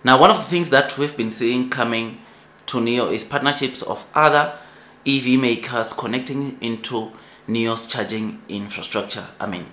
Now, one of the things that we've been seeing coming to Nio is partnerships of other EV makers connecting into Nio's charging infrastructure. I mean,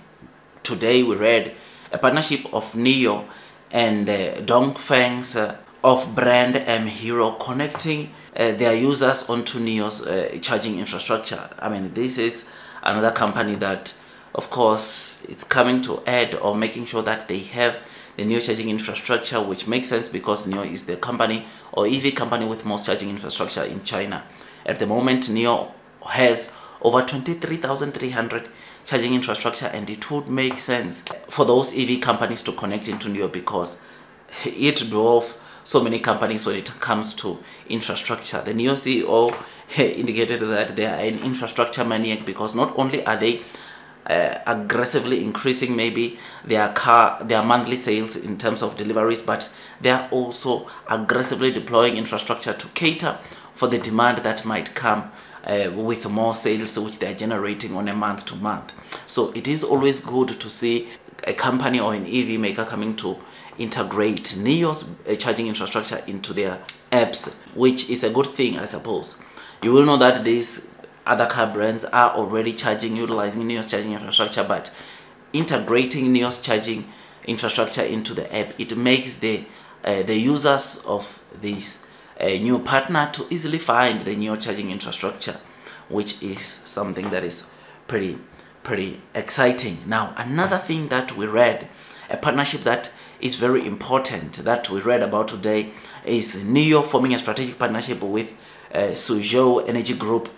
today we read a partnership of Nio and Dongfeng's of brand Hero connecting their users onto Nio's charging infrastructure. I mean, this is another company that, of course, it's coming to add or making sure that they have the Nio charging infrastructure, which makes sense because Nio is the company or EV company with most charging infrastructure in China. At the moment, Nio has over 23,300 charging infrastructure, and it would make sense for those EV companies to connect into Nio because it dwarfs so many companies when it comes to infrastructure. The Nio CEO indicated that they are an infrastructure maniac because not only are they aggressively increasing maybe their monthly sales in terms of deliveries, but they are also aggressively deploying infrastructure to cater for the demand that might come with more sales which they are generating on a month to month. So it is always good to see a company or an EV maker coming to integrate Nio's charging infrastructure into their apps, which is a good thing, I suppose. You will know that these other car brands are already utilizing Nio's charging infrastructure, but integrating Nio's charging infrastructure into the app, it makes the users of this new partner to easily find the Nio charging infrastructure, which is something that is pretty exciting. Now, another thing that we read, a partnership that is very important that we read about today, is Nio forming a strategic partnership with Suzhou Energy Group,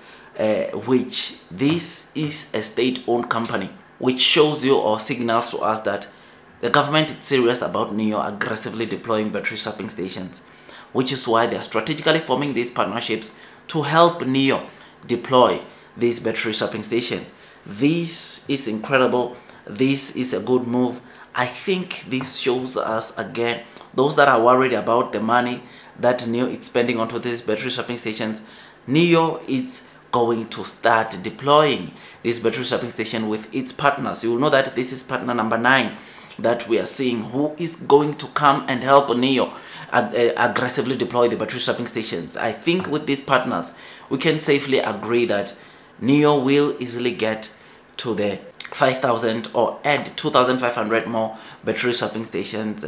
which this is a state-owned company, which shows you or signals to us that the government is serious about Nio aggressively deploying battery swapping stations, which is why they are strategically forming these partnerships to help Nio deploy this battery swapping station. This is incredible. This is a good move. I think this shows us again, those that are worried about the money that Nio is spending onto these battery swapping stations, Nio is going to start deploying this battery swapping station with its partners. You will know that this is partner number 9 that we are seeing, who is going to come and help Nio aggressively deploy the battery swapping stations. I think with these partners, we can safely agree that Nio will easily get to the 5,000 or add 2,500 more battery swapping stations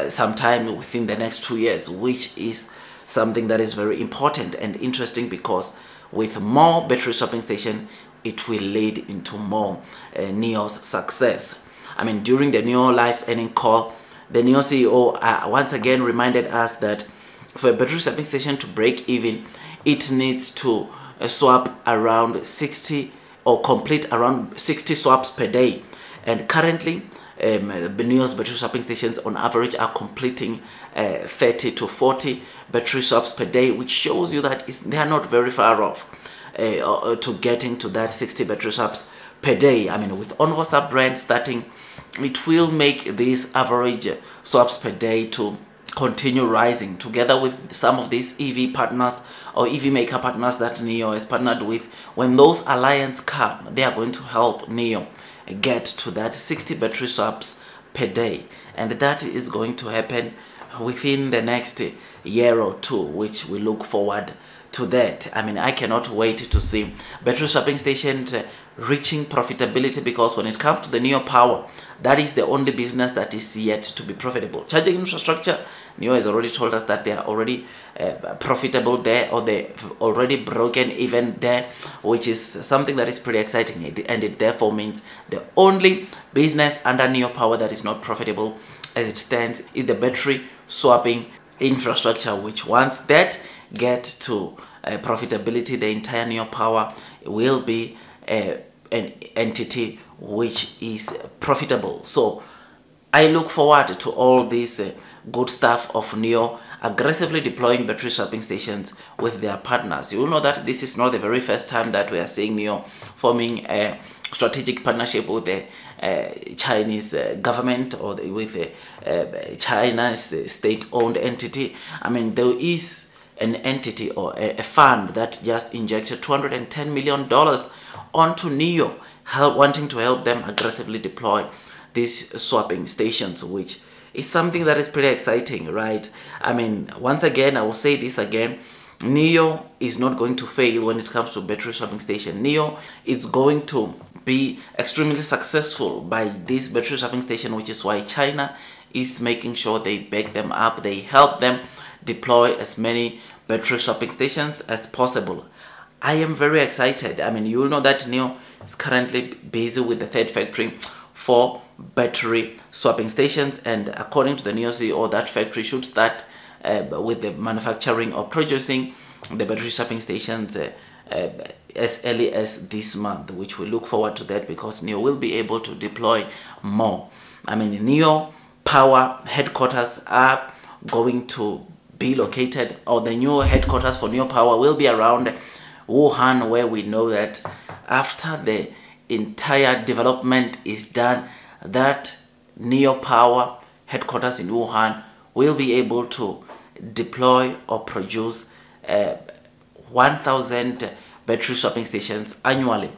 sometime within the next 2 years, which is something that is very important and interesting because with more battery swapping station, it will lead into more Nio's success. I mean, during the Nio Life's earnings call, the Nio CEO once again reminded us that for a battery swapping station to break even, it needs to swap around 60 or complete around 60 swaps per day. And currently, Nio's battery swapping stations on average are completing 30 to 40 battery swaps per day, which shows you that they are not very far off to getting to that 60 battery swaps per day. I mean, with OnvoSwap brand starting, it will make this average swaps per day to continue rising, together with some of these EV partners or EV maker partners that Nio has partnered with. When those alliances come, they are going to help Nio get to that 60 battery swaps per day, and that is going to happen within the next year or two, which we look forward to that. I mean, I cannot wait to see battery swapping stations reaching profitability, because when it comes to the Nio Power, that is the only business that is yet to be profitable. Charging infrastructure, Nio has already told us that they are already profitable there, or they've already broken even there, which is something that is pretty exciting, and it therefore means the only business under Nio Power that is not profitable as it stands is the battery swapping infrastructure, which once that gets to profitability, the entire Nio Power will be an entity which is profitable. So I look forward to all this good stuff of Nio aggressively deploying battery swapping stations with their partners. You will know that this is not the very first time that we are seeing Nio forming a strategic partnership with the Chinese government or with China's state-owned entity. I mean, there is an entity or a fund that just injected $210 million onto Nio, wanting to help them aggressively deploy these swapping stations, which is something that is pretty exciting, right? I mean, once again, I will say this again. Nio is not going to fail when it comes to battery swapping station. Nio is going to be extremely successful by this battery swapping station, which is why China is making sure they back them up. They help them deploy as many battery swapping stations as possible. I am very excited. I mean, you will know that Nio is currently busy with the third factory for battery swapping stations, and according to the Nio CEO, that factory should start with the manufacturing or producing the battery swapping stations as early as this month, which we look forward to that because Nio will be able to deploy more. I mean, Nio Power headquarters are going to be located, or the new headquarters for Nio Power will be around Wuhan, where we know that after the entire development is done, that Nio Power headquarters in Wuhan will be able to deploy or produce 1,000 battery swapping stations annually.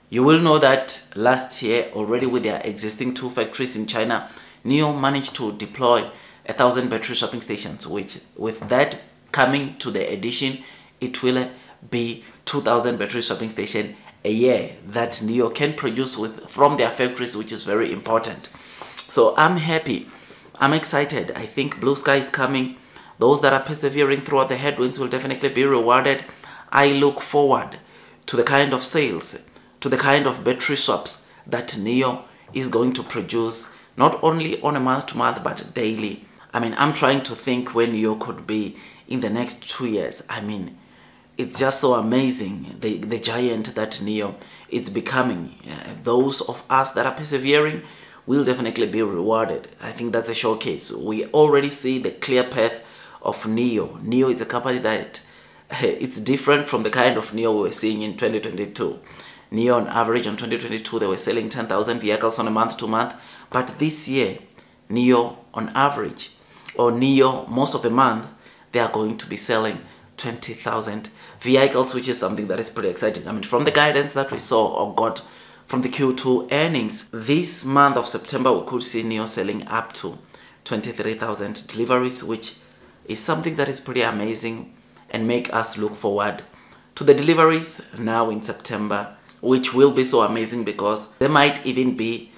You will know that last year already, with their existing 2 factories in China, Nio managed to deploy 1,000 battery swapping stations, which with that coming to the addition, it will be 2,000 battery swapping stations a year that Nio can produce from their factories, which is very important. So I'm happy, I'm excited. I think blue sky is coming. Those that are persevering throughout the headwinds will definitely be rewarded. I look forward to the kind of sales, to the kind of battery swaps that Nio is going to produce, not only on a month-to-month but daily. I mean, I'm trying to think when Nio could be in the next 2 years. I mean, it's just so amazing, the giant that Nio is becoming. Those of us that are persevering will definitely be rewarded. I think that's a showcase. We already see the clear path of Nio. Nio is a company that it's different from the kind of Nio we were seeing in 2022. Nio on average in 2022, they were selling 10,000 vehicles on a month-to-month. But this year, Nio on average, or Nio most of the month, they are going to be selling 20,000 vehicles, which is something that is pretty exciting. I mean, from the guidance that we saw or got from the Q2 earnings, this month of September, we could see Nio selling up to 23,000 deliveries, which is something that is pretty amazing and make us look forward to the deliveries now in September, which will be so amazing because there might even be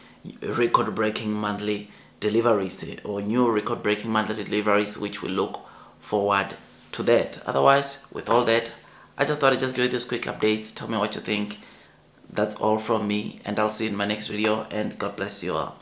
record-breaking monthly deliveries or new record-breaking monthly deliveries, which we look forward to that. Otherwise, with all that, I just thought I'd just give you these quick updates. Tell me what you think. That's all from me, and I'll see you in my next video, and God bless you all.